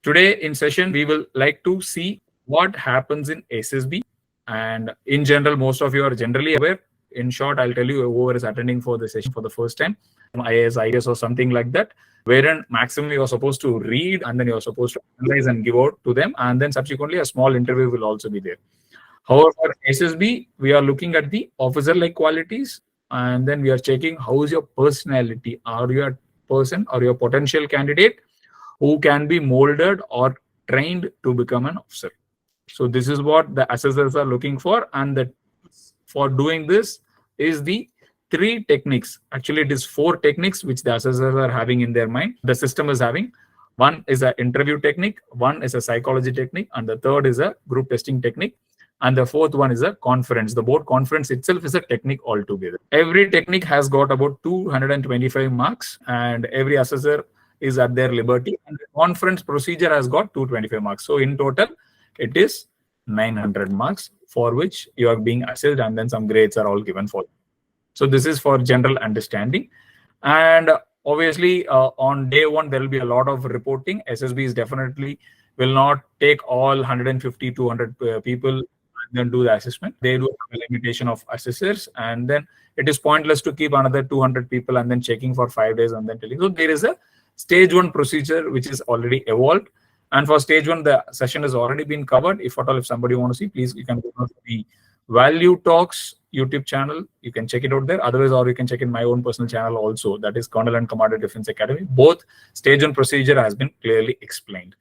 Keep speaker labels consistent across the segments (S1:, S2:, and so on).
S1: Today in session, we will like to see what happens in SSB. And in general, most of you are generally aware. In short, I'll tell you whoever is attending for the session for the first time, IAS or something like that, wherein maximum you're supposed to read and then you're supposed to analyze and give out to them. And then subsequently, a small interview will also be there. However, for SSB, we are looking at the officer-like qualities, and then we are checking how is your personality. Are you a person or your potential candidate who can be molded or trained to become an officer? So this is what the assessors are looking for, and that for doing this is the 3 techniques. Actually, it is 4 techniques which the assessors are having in their mind. The system is having. One is an interview technique, one is a psychology technique, and the third is a group testing technique. And the fourth one is a conference. The board conference itself is a technique altogether. Every technique has got about 225 marks, and every assessor is at their liberty. And the conference procedure has got 225 marks. So in total, it is 900 marks for which you are being assessed, and then some grades are all given for you. So this is for general understanding. And obviously, on day one, there will be a lot of reporting. SSB is definitely will not take all 150, 200 people and then do the assessment. They do have a limitation of assessors, and then it is pointless to keep another 200 people and then checking for 5 days and then telling. So there is a stage 1 procedure which is already evolved. And for stage 1, the session has already been covered. If at all, if somebody want to see, please, you can go to the Value Talks YouTube channel. You can check it out there. Otherwise, or you can check in my own personal channel also. That is Colonel and Commander Defense Academy. Both stage 1 procedure has been clearly explained.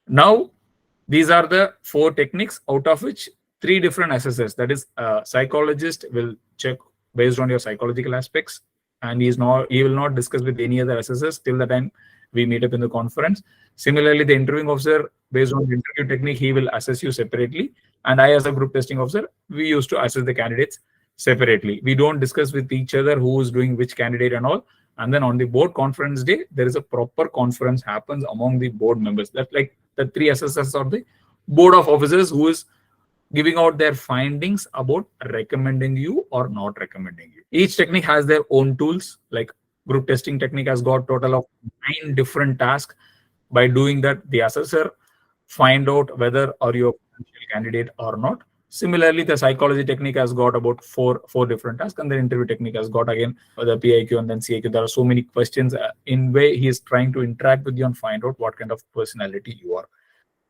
S1: Now, these are the 4 techniques, out of which 3 different assessors. That is, a psychologist will check based on your psychological aspects, and he will not discuss with any other assessors till the time we meet up in the conference. Similarly, the interviewing officer, based on the interview technique, he will assess you separately. And I, as a group testing officer, we used to assess the candidates separately. We don't discuss with each other who is doing which candidate and all. And then on the board conference day, there is a proper conference happens among the board members. That like the 3 assessors or the board of officers who is giving out their findings about recommending you or not recommending you. Each technique has their own tools. Like group testing technique has got total of 9 different tasks. By doing that, the assessor find out whether are you a potential candidate or not. Similarly, the psychology technique has got about four different tasks, and the interview technique has got again the PIQ and then CIQ. There are so many questions in way he is trying to interact with you and find out what kind of personality you are.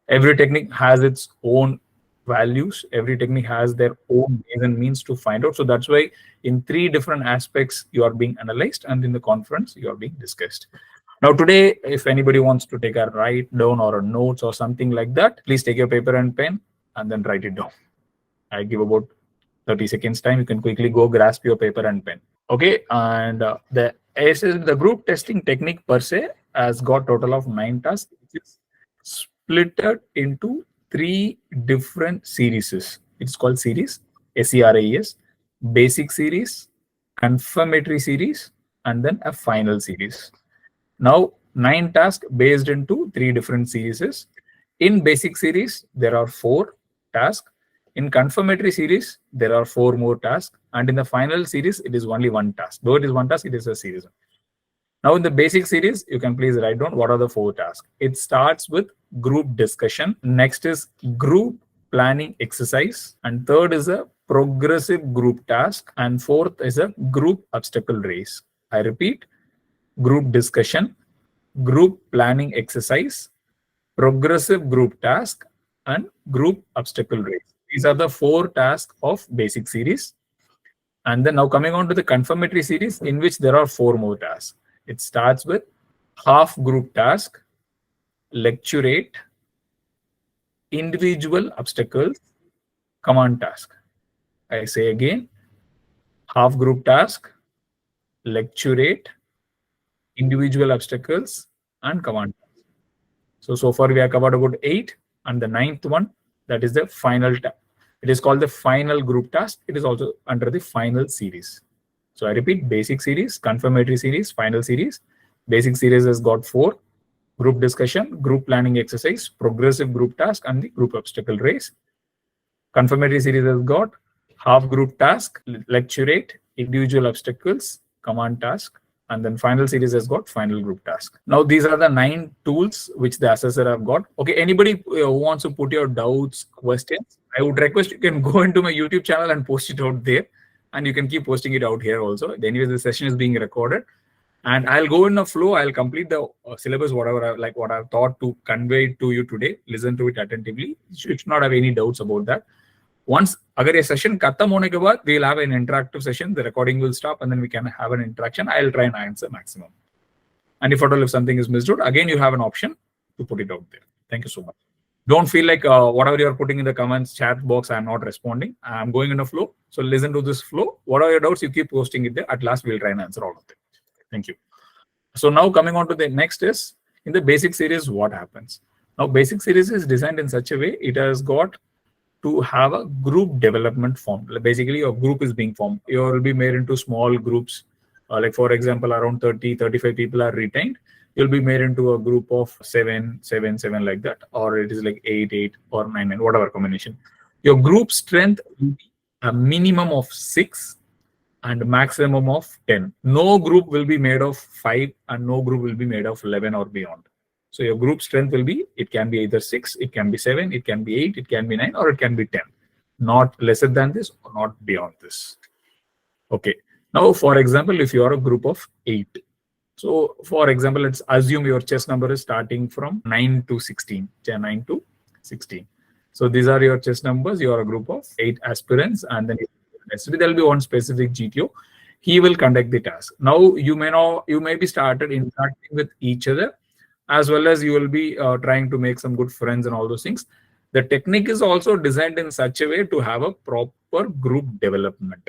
S1: Every technique has its own values. Every technique has their own ways and means to find out. So that's why in 3 different aspects you are being analyzed, and in the conference you are being discussed. Now today, if anybody wants to take a write down or a notes or something like that, please take your paper and pen and then write it down. I give about 30 seconds time. You can quickly go grasp your paper and pen. Okay, and the group testing technique per se has got total of 9 tasks, which is split into 3 different series. It's called series, SERIES, basic series, confirmatory series, and then a final series. Now, 9 tasks based into 3 different series. In basic series, there are 4 tasks. In confirmatory series, there are 4 more tasks. And in the final series, it is only 1 task. Though it is 1 task, it is a series. Now, in the basic series, you can please write down what are the 4 tasks. It starts with group discussion. Next is group planning exercise. And third is a progressive group task. And fourth is a group obstacle race. I repeat, group discussion, group planning exercise, progressive group task, and group obstacle race. These are the 4 tasks of basic series. And then now coming on to the confirmatory series, in which there are 4 more tasks. It starts with half group task, lecturate, individual obstacles, command task. I say again, half group task, lecturate, individual obstacles, and command task. So far we have covered about 8, and the 9th one, that is the final task. It is called the final group task. It is also under the final series. So I repeat, basic series, confirmatory series, final series. Basic series has got 4: group discussion, group planning exercise, progressive group task, and the group obstacle race. Confirmatory series has got half group task, lecturate, individual obstacles, command task. And then final series has got final group task. Now these are the 9 tools which the assessor have got. Okay, anybody who wants to put your doubts, questions, I would request you can go into my YouTube channel and post it out there, and you can keep posting it out here also. Anyways, the session is being recorded, and I'll go in a flow. I'll complete the syllabus, whatever what I've thought to convey to you today. Listen to it attentively. You should not have any doubts about that. Once agar ye session khatam hone ke baad, we'll have an interactive session. The recording will stop, and then we can have an interaction. I'll try and answer maximum. And if at all, if something is missed out, again you have an option to put it out there. Thank you so much. Don't feel like whatever you're putting in the comments chat box, I'm not responding. I'm going in a flow. So listen to this flow. What are your doubts? You keep posting it there. At last, we'll try and answer all of them. Thank you. So now coming on to the next is, in the basic series, what happens? Now, basic series is designed in such a way, it has got to have a group development form. Basically, your group is being formed. You will be made into small groups. Like for example, around 30, 35 people are retained. You'll be made into a group of 7, 7, 7 like that. Or it is like 8, 8 or 9, 9, whatever combination. Your group strength will be a minimum of 6 and maximum of 10. No group will be made of 5 and no group will be made of 11 or beyond. So your group strength will be, it can be either 6, it can be 7, it can be 8, it can be 9, or it can be 10. Not lesser than this or not beyond this. Okay. Now, for example, if you are a group of 8. So, for example, let's assume your chess number is starting from 9 to 16. 9 to 16. So these are your chess numbers. You are a group of 8 aspirants, and then there will be one specific GTO. He will conduct the task. Now you may be started interacting with each other, as well as you will be trying to make some good friends and all those things. The technique is also designed in such a way to have a proper group development.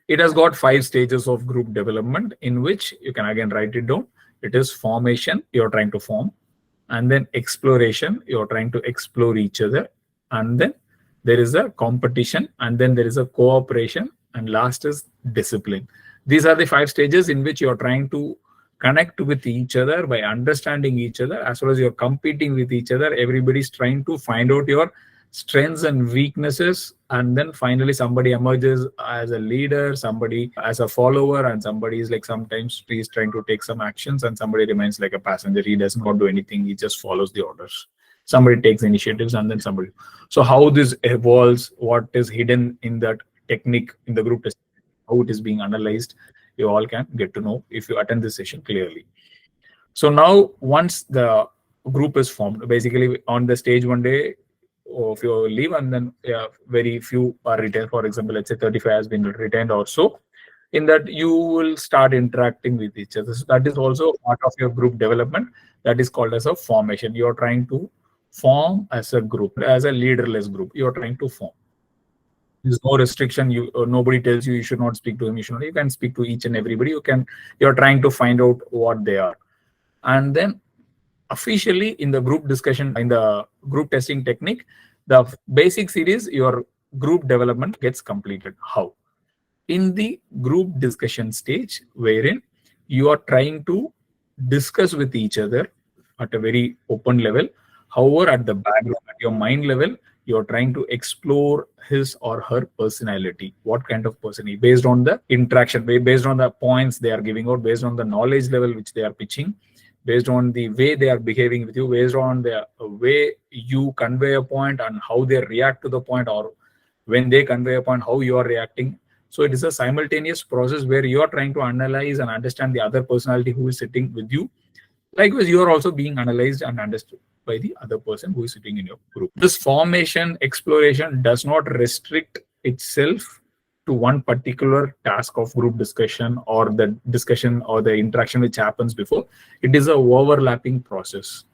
S1: It has got 5 stages of group development, in which you can again write it down. It is formation, you're trying to form, and then exploration, you're trying to explore each other, and then there is a competition, and then there is a cooperation, and last is discipline. These are the 5 stages in which you're trying to connect with each other by understanding each other, as well as you're competing with each other. Everybody's trying to find out your strengths and weaknesses, and then finally somebody emerges as a leader, somebody as a follower, and somebody is like sometimes he's trying to take some actions, and somebody remains like a passenger. He does not do anything, he just follows the orders. Somebody takes initiatives, and then somebody. So how this evolves, what is hidden in that technique in the group test, how it is being analyzed, you all can get to know if you attend this session clearly. So now once the group is formed, basically on the stage one day, of your leave, and then very few are retained. For example, let's say 35 has been retained or so. In that, you will start interacting with each other. So that is also part of your group development. That is called as a formation. You are trying to form as a group, as a leaderless group. You are trying to form. There's no restriction. Nobody tells you should not speak to him. You can speak to each and everybody. You're trying to find out what they are, and then officially in the group discussion, in the group testing technique, the basic series, your group development gets completed. How? In the group discussion stage, wherein you are trying to discuss with each other at a very open level. However, at the background, at your mind level, you're trying to explore his or her personality. What kind of person he is, based on the interaction, based on the points they are giving out, based on the knowledge level which they are pitching, based on the way they are behaving with you, based on the way you convey a point and how they react to the point, or when they convey a point, how you are reacting. So it is a simultaneous process where you are trying to analyze and understand the other personality who is sitting with you. Likewise, you are also being analyzed and understood by the other person who is sitting in your group. This formation, exploration does not restrict itself to one particular task of group discussion or the discussion or the interaction which happens before. It is a overlapping process.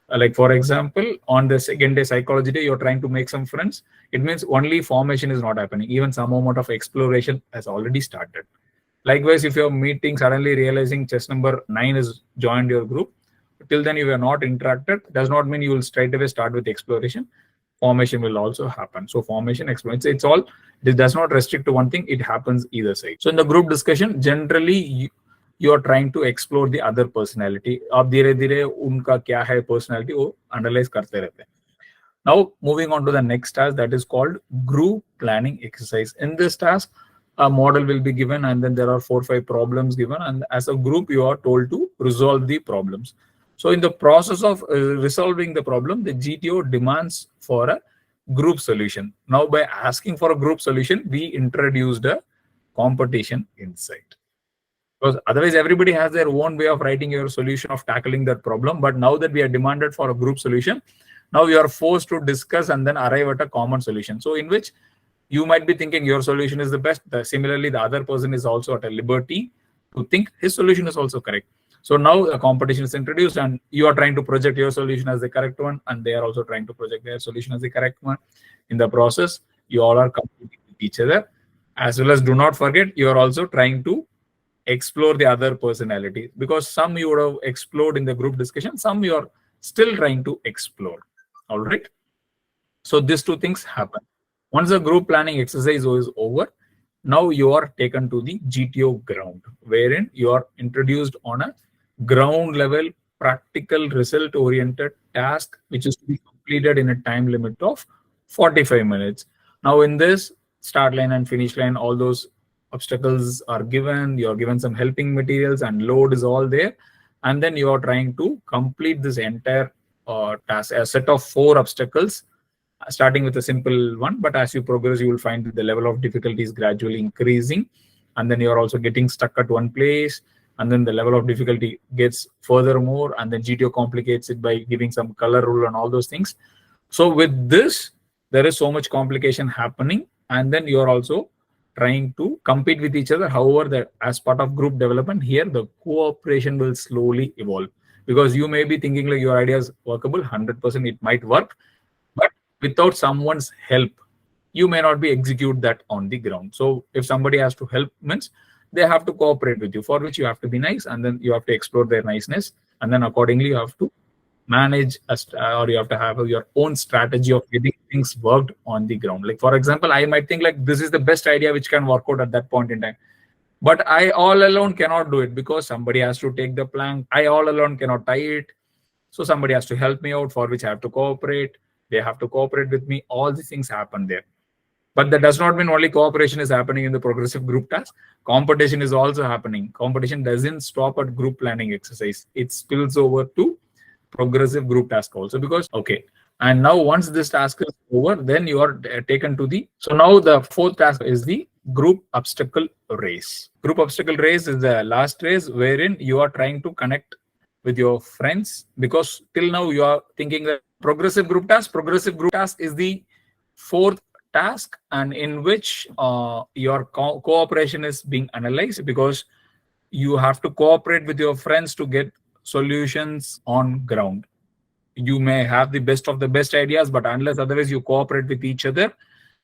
S1: Like for example, on the second day psychology day, you're trying to make some friends. It means only formation is not happening. Even some amount of exploration has already started. Likewise, if you're meeting, suddenly realizing chess number 9 has joined your group, till then you are not interacted, does not mean you will straight away start with exploration. Formation will also happen. So formation, exploration, it's all, this does not restrict to one thing, it happens either side. So in the group discussion, generally you are trying to explore the other personality. Ab dhire dhire unka kya hai personality, wo analyze karte rehte. Now moving on to the next task, that is called group planning exercise. In this task, a model will be given, and then there are 4 or 5 problems given, and as a group you are told to resolve the problems. So in the process of resolving the problem, the GTO demands for a group solution. Now by asking for a group solution, we introduced a competition inside, because otherwise everybody has their own way of writing your solution of tackling that problem. But now that we are demanded for a group solution, now we are forced to discuss and then arrive at a common solution. So in which you might be thinking your solution is the best. Similarly, the other person is also at a liberty to think his solution is also correct. So now a competition is introduced, and you are trying to project your solution as the correct one, and they are also trying to project their solution as the correct one. In the process, you all are competing with each other. As well as, do not forget, you are also trying to explore the other personality, because some you would have explored in the group discussion, some you are still trying to explore. All right. So these two things happen. Once the group planning exercise is over, now you are taken to the GTO ground, wherein you are introduced on a ground level, practical, result oriented task, which is to be completed in a time limit of 45 minutes. Now in this, start line and finish line, all those obstacles are given. You are given some helping materials, and load is all there. And then you are trying to complete this entire task, a set of 4 obstacles, starting with a simple one. But as you progress, you will find that the level of difficulty is gradually increasing. And then you are also getting stuck at one place. And then the level of difficulty gets furthermore. And then GTO complicates it by giving some color rule and all those things. So with this, there is so much complication happening. And then you are also trying to compete with each other. However, as part of group development, here the cooperation will slowly evolve, because you may be thinking like your idea is workable, 100% it might work, but without someone's help, you may not be execute that on the ground. So if somebody has to help, means they have to cooperate with you, for which you have to be nice, and then you have to explore their niceness, and then accordingly you have to manage or you have to have your own strategy of getting things worked on the ground. Like for example, I might think like this is the best idea which can work out at that point in time, but I all alone cannot do it, because somebody has to take the plank. I all alone cannot tie it, so somebody has to help me out, for which I have to cooperate. They have to cooperate with me. All these things happen there. But that does not mean only cooperation is happening in the progressive group task. Competition is also happening. Competition doesn't stop at group planning exercise. It spills over to progressive group task also, because okay. And now once this task is over, then you are taken to the, so now the 4th task is the group obstacle race. Group obstacle race is the last race, wherein you are trying to connect with your friends, because till now you are thinking that progressive group task is the 4th task, and in which your cooperation is being analyzed, because you have to cooperate with your friends to get solutions on ground. You may have the best of the best ideas, but unless otherwise you cooperate with each other,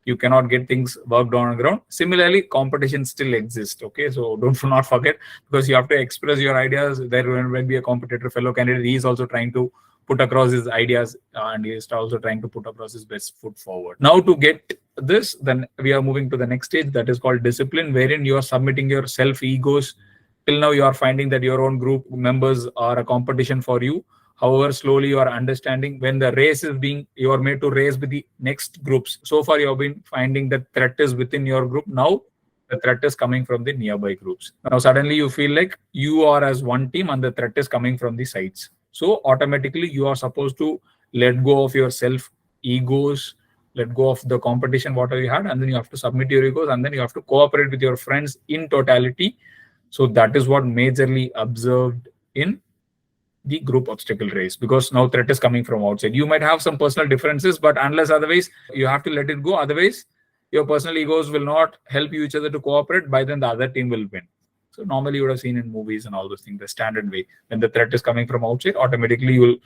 S1: you cannot get things worked on ground. Similarly, competition still exists. Okay, so don't not forget, because you have to express your ideas. There will be a competitor, fellow candidate. He is also trying to put across his ideas, and he is also trying to put across his best foot forward. Now to get this, then we are moving to the next stage, that is called discipline, wherein you are submitting your self egos. Till now, you are finding that your own group members are a competition for you. However, slowly you are understanding when the race is being, you are made to race with the next groups. So far, you have been finding that threat is within your group. Now, the threat is coming from the nearby groups. Now, suddenly you feel like you are as one team and the threat is coming from the sides. So automatically, you are supposed to let go of your self egos, let go of the competition, whatever you had, and then you have to submit your egos, and then you have to cooperate with your friends in totality. So that is what majorly observed in the group obstacle race, because now threat is coming from outside. You might have some personal differences, but unless otherwise, you have to let it go. Otherwise, your personal egos will not help you each other to cooperate. By then, the other team will win. So normally, you would have seen in movies and all those things, the standard way. When the threat is coming from outside, automatically you will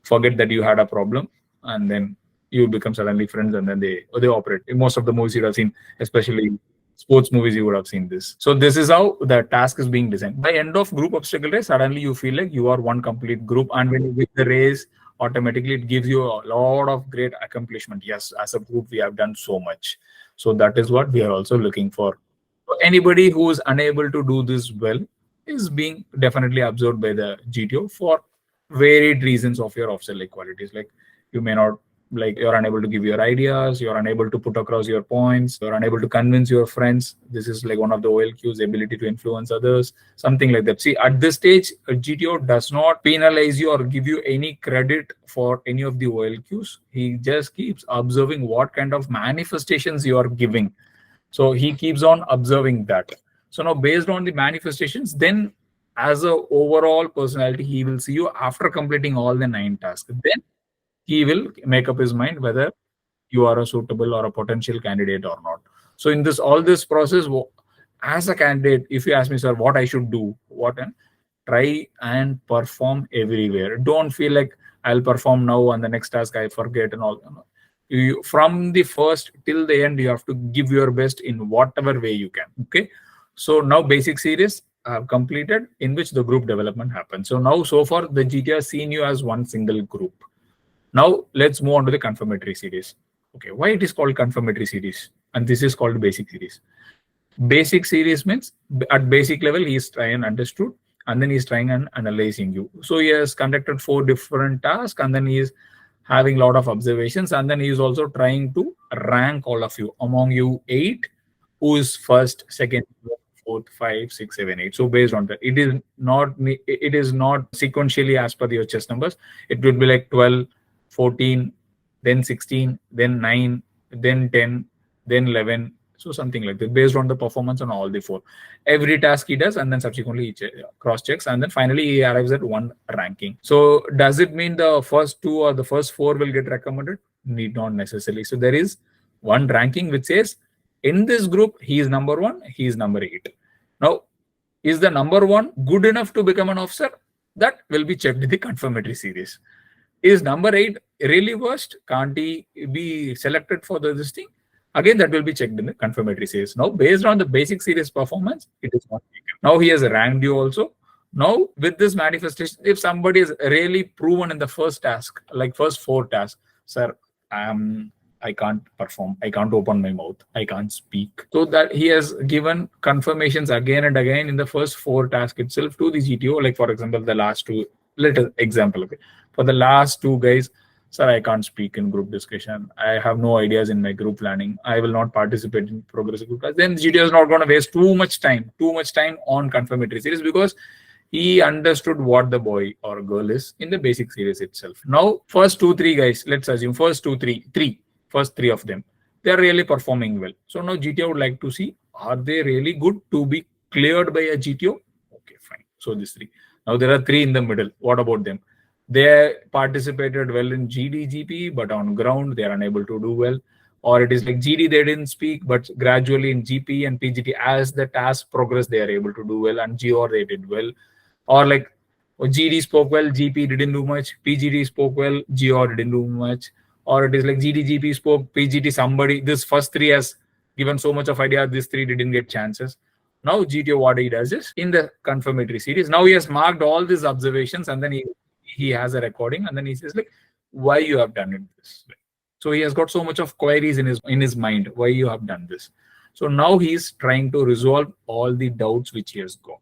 S1: forget that you had a problem, and then you become suddenly friends, and then they operate. In most of the movies you would have seen, especially sports movies, you would have seen this. So this is how the task is being designed. By end of group obstacle race, suddenly you feel like you are one complete group, and when you win the race, automatically it gives you a lot of great accomplishment. Yes, as a group, we have done so much. So that is what we are also looking for. So anybody who is unable to do this well is being definitely absorbed by the GTO for varied reasons of your obstacle qualities. Like you may not like you're unable to give your ideas, you're unable to put across your points, you're unable to convince your friends. This is like one of the OLQs, ability to influence others, something like that. See, at this stage, a GTO does not penalize you or give you any credit for any of the OLQs. He just keeps observing what kind of manifestations you are giving. So he keeps on observing that. So now based on the manifestations, then as a overall personality, he will see you after completing all the 9 tasks. Then he will make up his mind whether you are a suitable or a potential candidate or not. So in this all this process, as a candidate, if you ask me, sir, what I should do, what and try and perform everywhere. Don't feel like I'll perform now and the next task I forget and all. You, from the first till the end, you have to give your best in whatever way you can. Okay. So now basic series have completed, in which the group development happens. So now so far the GT has seen you as one single group. Now let's move on to the confirmatory series. Okay, why it is called confirmatory series and this is called basic series? Basic series means at basic level he is trying and understood, and then he is trying and analyzing you. So he has conducted 4 different tasks, and then he is having a lot of observations, and then he is also trying to rank all of you among you 8, who is first, second, fourth, 5, 6, 7, 8. So based on that, it is not sequentially as per your chess numbers. It will be like 12, 14, then 16, then 9, then 10, then 11. So something like that, based on the performance on all the 4. Every task he does, and then subsequently he cross checks, and then finally he arrives at 1 ranking. So does it mean the first 2 or the first 4 will get recommended? Need not necessarily. So there is 1 ranking which says in this group he is number 1, he is number 8. Now, is the number 1 good enough to become an officer? That will be checked in the confirmatory series. Is number 8 really worst? Can't he be selected for this thing? Again, that will be checked in the confirmatory series. Now, based on the basic series performance, it is not taken. Now, he has ranked you also. Now, with this manifestation, if somebody is really proven in the first task, like first 4 tasks, sir, I can't perform, I can't open my mouth, I can't speak. So that he has given confirmations again and again in the first 4 tasks itself to the GTO. Like, for example, the last 2, little example, okay. For the last 2 guys, sir, I can't speak in group discussion. I have no ideas in my group planning. I will not participate in progressive group class. Then GTO is not going to waste too much time on confirmatory series, because he understood what the boy or girl is in the basic series itself. Now, first 2, 3 guys, let's assume first 2, 3, first 3 of them, they are really performing well. So now GTO would like to see, are they really good to be cleared by a GTO? Okay, fine. So this 3. Now there are 3 in the middle. What about them? They participated well in GD, GP, but on ground, they are unable to do well. Or it is like GD, they didn't speak, but gradually in GP and PGT, as the task progress, they are able to do well, and GR, they did well. Or like GD spoke well, GP didn't do much, PGT spoke well, GR didn't do much. Or it is like GD, GP spoke, PGT, somebody, this first 3 has given so much of idea, this 3 didn't get chances. Now GTO, what he does is, in the confirmatory series, now he has marked all these observations, and then he has a recording, and then he says like, why you have done it this way. So he has got so much of queries in his mind, why you have done this. So now he is trying to resolve all the doubts which he has got.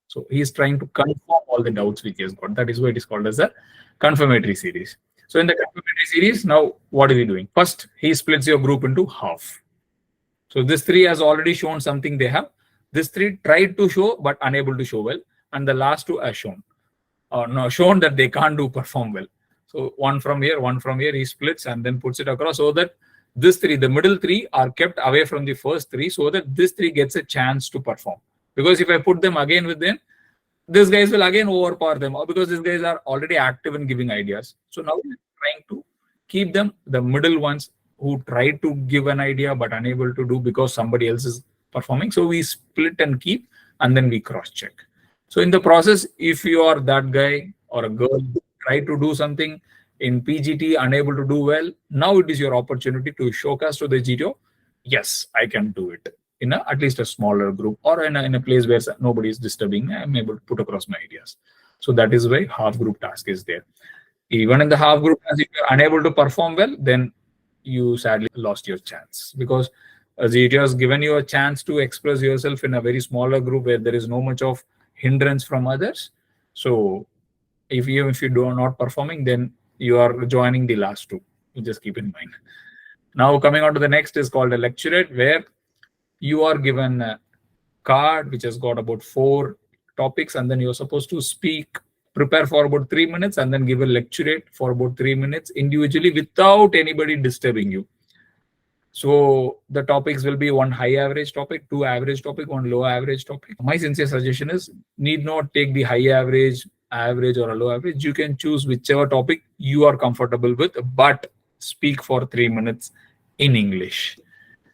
S1: So he is trying to confirm all the doubts which he has got. That is why it is called as a confirmatory series. So in the confirmatory series, now what is he doing? First, he splits your group into half. So this 3 has already shown something they have. This 3 tried to show but unable to show well, and the last 2 are shown. Shown that they can't perform well. So one from here, he splits and then puts it across, so that this 3, the middle 3, are kept away from the first 3, so that this 3 gets a chance to perform. Because if I put them again with them, these guys will again overpower them, because these guys are already active in giving ideas. So now we're trying to keep them, the middle ones who try to give an idea but unable to do because somebody else is performing. So we split and keep, and then we cross check. So in the process, if you are that guy or a girl, try to do something in PGT, unable to do well, now it is your opportunity to showcase to the GTO, yes, I can do it in at least a smaller group, or in a place where nobody is disturbing. I'm able to put across my ideas. So that is why half group task is there. Even in the half group task, if you're unable to perform well, then you sadly lost your chance, because GTO has given you a chance to express yourself in a very smaller group where there is no much of hindrance from others. So if you do not performing, then you are joining the last 2. Just keep in mind. Now coming on to the next is called a lecturate, where you are given a card which has got about 4 topics, and then you're supposed to prepare for about 3 minutes, and then give a lecturate for about 3 minutes individually without anybody disturbing you. So the topics will be 1 high average topic, 2 average topic, 1 low average topic. My sincere suggestion is, need not take the high average, or a low average. You can choose whichever topic you are comfortable with, but speak for 3 minutes in English.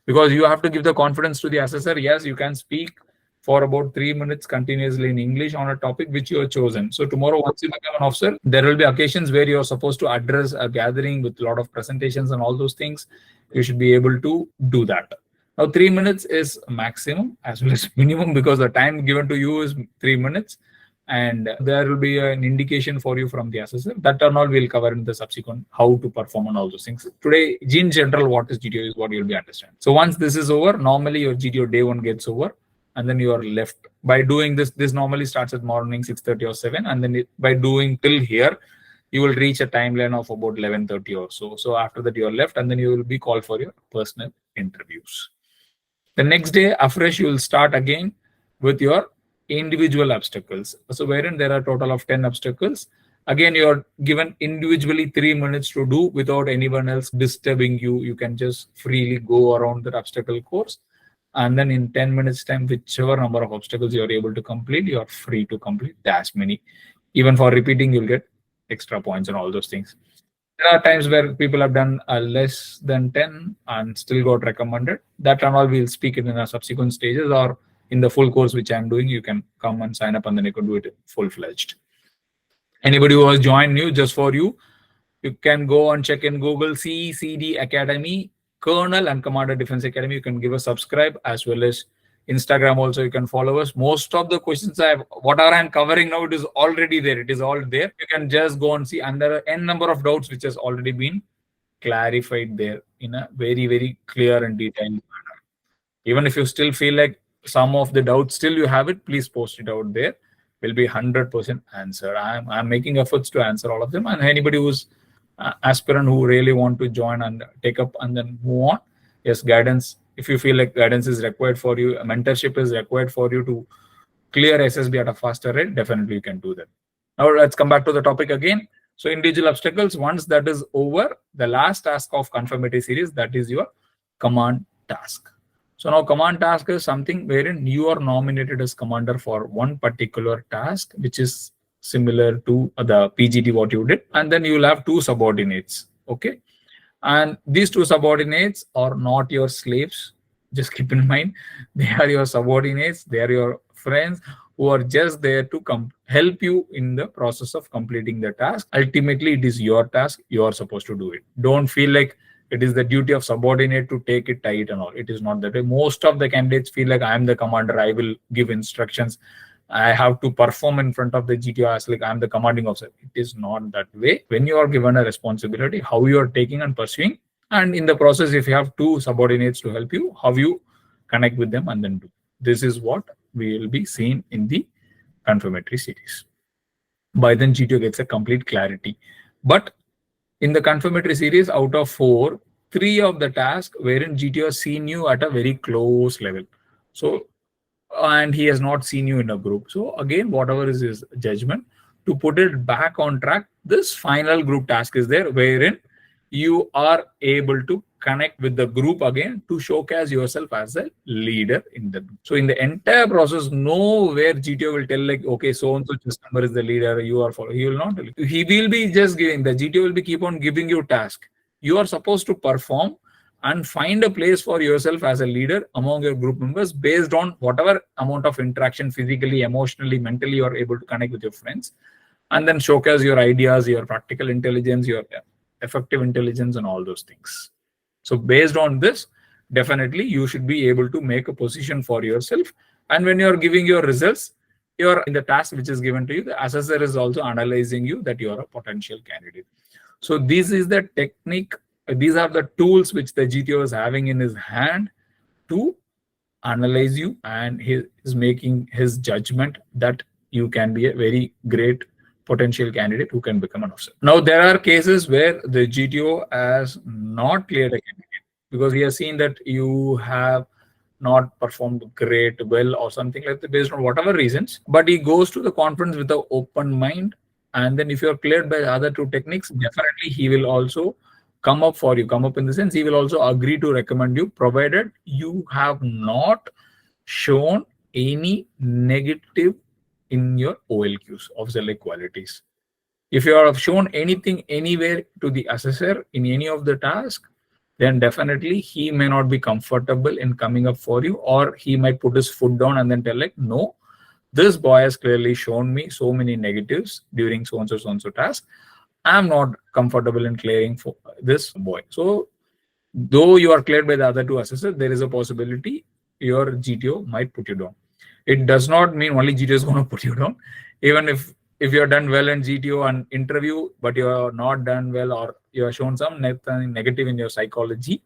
S1: Because you have to give the confidence to the assessor. Yes, you can speak for about 3 minutes continuously in English on a topic which you have chosen. So tomorrow, once you become an officer, there will be occasions where you're supposed to address a gathering with a lot of presentations and all those things. You should be able to do that. Now, 3 minutes is maximum as well as minimum, because the time given to you is 3 minutes. And there will be an indication for you from the assessor. That and all we'll cover in the subsequent, how to perform on all those things. Today, in general, what is GTO is what you'll be understanding. So once this is over, normally your GTO day 1 gets over, and then you are left. By doing this normally starts at morning 6:30 or 7, and then by doing till here, you will reach a timeline of about 11:30 or so. So after that, you are left, and then you will be called for your personal interviews. The next day, afresh, you will start again with your individual obstacles. So wherein there are a total of 10 obstacles. Again, you are given individually 3 minutes to do without anyone else disturbing you. You can just freely go around that obstacle course. And then in 10 minutes time, whichever number of obstacles you are able to complete, you are free to complete as many. Even for repeating, you'll get extra points and all those things. There are times where people have done less than 10 and still got recommended. That and all we'll speak in our subsequent stages, or in the full course which I'm doing. You can come and sign up, and then you can do it full-fledged. Anybody who has joined new, just for you, you can go and check in Google CCD Academy, Colonel and Commander Defense Academy. You can give a subscribe, as well as Instagram also. You can follow us. Most of the questions whatever I'm covering now, it is already there. It is all there. You can just go and see, and there are n number of doubts which has already been clarified there in a very, very clear and detailed manner. Even if you still feel like some of the doubts still you have it, please post it out there. Will be 100% answered. I'm making efforts to answer all of them. And anybody who's aspirant who really want to join and take up and then move on, yes, guidance. If you feel like guidance is required for you, mentorship is required for you to clear SSB at a faster rate, definitely you can do that. Now let's come back to the topic again. So individual obstacles, once that is over, the last task of confirmatory series, that is your command task. So now command task is something wherein you are nominated as commander for one particular task, which is similar to the PGT what you did. And then you will have 2 subordinates. Okay. And these 2 subordinates are not your slaves. Just keep in mind, they are your subordinates. They are your friends who are just there to help you in the process of completing the task. Ultimately, it is your task. You are supposed to do it. Don't feel like it is the duty of subordinate to take it tight and all. It is not that way. Most of the candidates feel like I am the commander. I will give instructions. I have to perform in front of the GTO as like I'm the commanding officer. It is not that way. When you are given a responsibility, how you are taking and pursuing, and in the process, if you have 2 subordinates to help you, how you connect with them and then do. This is what we will be seeing in the confirmatory series. By then, GTO gets a complete clarity. But in the confirmatory series, out of 4, 3 of the tasks wherein GTO has seen you at a very close level. So, and he has not seen you in a group. So again, whatever is his judgment, to put it back on track, this final group task is there wherein you are able to connect with the group again to showcase yourself as a leader in the group. So in the entire process, nowhere GTO will tell like, okay, so-and-so member is the leader, you are following. He will not tell you. He will be just giving, the GTO will be keep on giving you task. You are supposed to perform and find a place for yourself as a leader among your group members based on whatever amount of interaction, physically, emotionally, mentally, you are able to connect with your friends, and then showcase your ideas, your practical intelligence, your effective intelligence, and all those things. So based on this, definitely you should be able to make a position for yourself. And when you're giving your results, you're in the task which is given to you, the assessor is also analyzing you that you are a potential candidate. So this is the technique. These are the tools which the GTO is having in his hand to analyze you, and he is making his judgment that you can be a very great potential candidate who can become an officer. Now, there are cases where the GTO has not cleared a candidate because he has seen that you have not performed great well or something like that based on whatever reasons, but he goes to the conference with an open mind. And then if you're cleared by the other two techniques, definitely he will also come up for you. Come up in the sense he will also agree to recommend you, provided you have not shown any negative in your OLQs of select qualities. If you have shown anything anywhere to the assessor in any of the tasks, then definitely he may not be comfortable in coming up for you, or he might put his foot down and then tell like, no, this boy has clearly shown me so many negatives during so and so task. I'm not comfortable in clearing for this boy. So though you are cleared by the other two assessors, there is a possibility your GTO might put you down. It does not mean only GTO is going to put you down. Even if you are done well in GTO and interview, but you are not done well, or you have shown some negative in your psychology,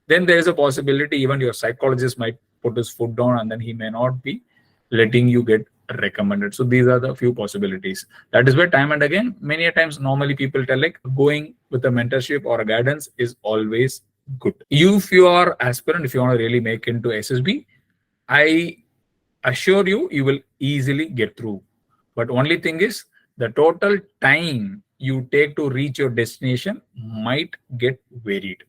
S1: then there is a possibility even your psychologist might put his foot down, and then he may not be letting you get recommended. So these are the few possibilities. That is where time and again, many a times, normally people tell like going with a mentorship or a guidance is always good. If you are aspirant, if you want to really make into SSB, I assure you, you will easily get through. But only thing is, the total time you take to reach your destination might get varied.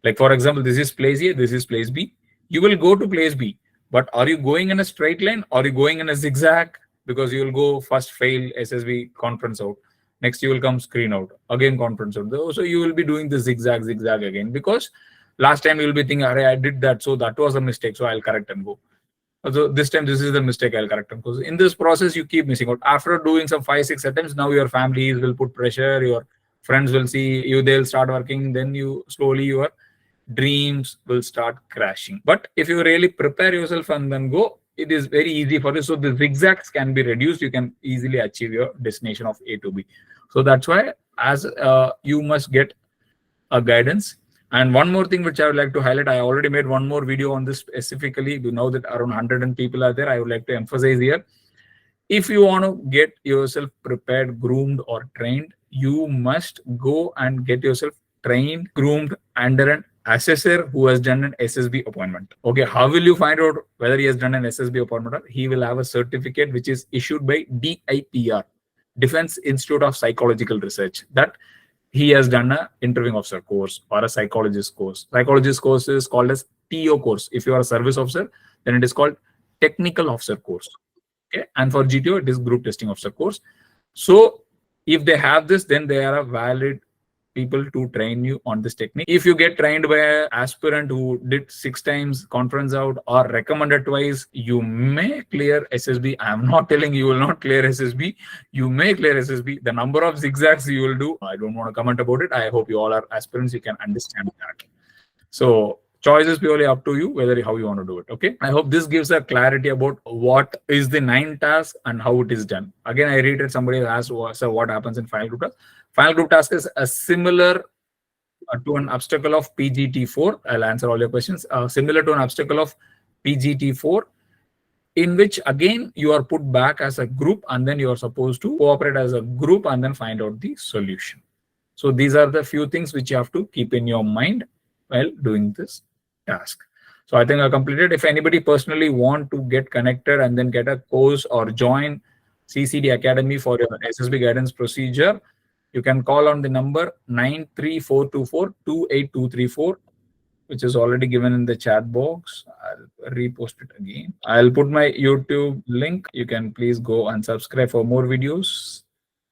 S1: Like for example, this is place A, this is place B. You will go to place B, but are you going in a straight line? Or are you going in a zigzag? Because you will go first fail SSB conference out. Next you will come screen out, again conference out. So you will be doing the zigzag again, because last time you will be thinking, I did that, so that was a mistake, so I'll correct and go. So this time this is the mistake, I'll correct them. Because in this process you keep missing out. After doing some 5-6 attempts, now your families will put pressure, your friends will see you, they'll start working, then you slowly your dreams will start crashing. But if you really prepare yourself and then go, it is very easy for you. So the zigzags can be reduced. You can easily achieve your destination of A to B. So that's why as you must get a guidance. And one more thing which I would like to highlight, I already made one more video on this specifically. You know that around 100 people are there. I would like to emphasize here. If you want to get yourself prepared, groomed or trained, you must go and get yourself trained, groomed under an assessor who has done an SSB appointment. Okay, how will you find out whether he has done an SSB appointment? Or he will have a certificate which is issued by DIPR, Defense Institute of Psychological Research, that he has done a interviewing officer course or a psychologist course. Psychologist course is called as TO course. If you are a service officer, then it is called technical officer course. Okay, and for GTO, it is group testing officer course. So if they have this, then they are a valid people to train you on this technique. If you get trained by an aspirant who did 6 times conference out or recommended twice, you may clear SSB. I am not telling you will not clear SSB. You may clear SSB. The number of zigzags you will do, I don't want to comment about it. I hope you all are aspirants. You can understand that. So choice is purely up to you, whether how you want to do it. Okay. I hope this gives a clarity about what is the 9 task and how it is done. Again, I reiterate, somebody asked, so what happens in final group task? Final group task is a similar to an obstacle of PGT4. I'll answer all your questions. Similar to an obstacle of PGT4, in which again you are put back as a group, and then you are supposed to cooperate as a group and then find out the solution. So these are the few things which you have to keep in your mind while doing this task. So I think I completed. If anybody personally want to get connected and then get a course or join CCD Academy for your SSB guidance procedure, you can call on the number 93424-28234, which is already given in the chat box. I'll repost it again. I'll put my YouTube link. You can please go and subscribe for more videos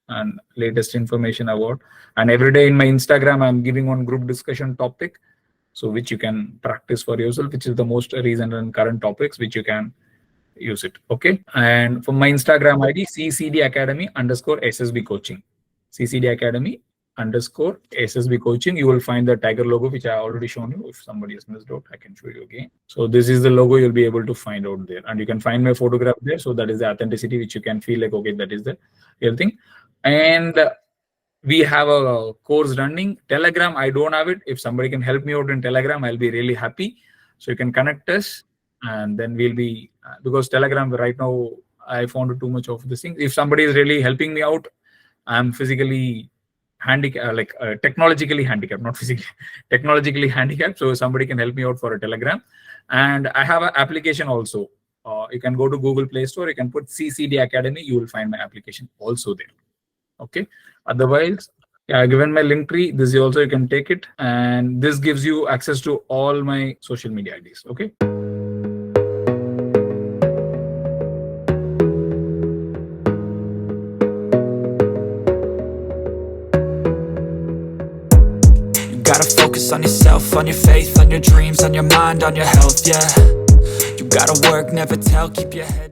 S1: and latest information about. And every day in my Instagram, I'm giving one group discussion topic, so which you can practice for yourself, which is the most recent and current topics which you can use it. Okay. And for my Instagram ID, CCD Academy _SSB coaching. CCD Academy _SSB coaching. You will find the tiger logo, which I already shown you. If somebody has missed out, I can show you again. So this is the logo you'll be able to find out there, and you can find my photograph there. So that is the authenticity, which you can feel like, okay, that is the real thing. And we have a course running. Telegram, I don't have it. If somebody can help me out in Telegram, I'll be really happy. So you can connect us, and then we'll be, because Telegram right now, I found too much of this thing. If somebody is really helping me out, I'm physically technologically handicapped, not physically, technologically handicapped. So somebody can help me out for a Telegram. And I have an application also. You can go to Google Play Store, you can put CCD Academy, you will find my application also there. Okay. Otherwise, given my link tree, this is also, you can take it, and this gives you access to all my social media IDs. Okay.
S2: Gotta focus on yourself, on your faith, on your dreams, on your mind, on your health, yeah. You gotta work, never tell, keep your head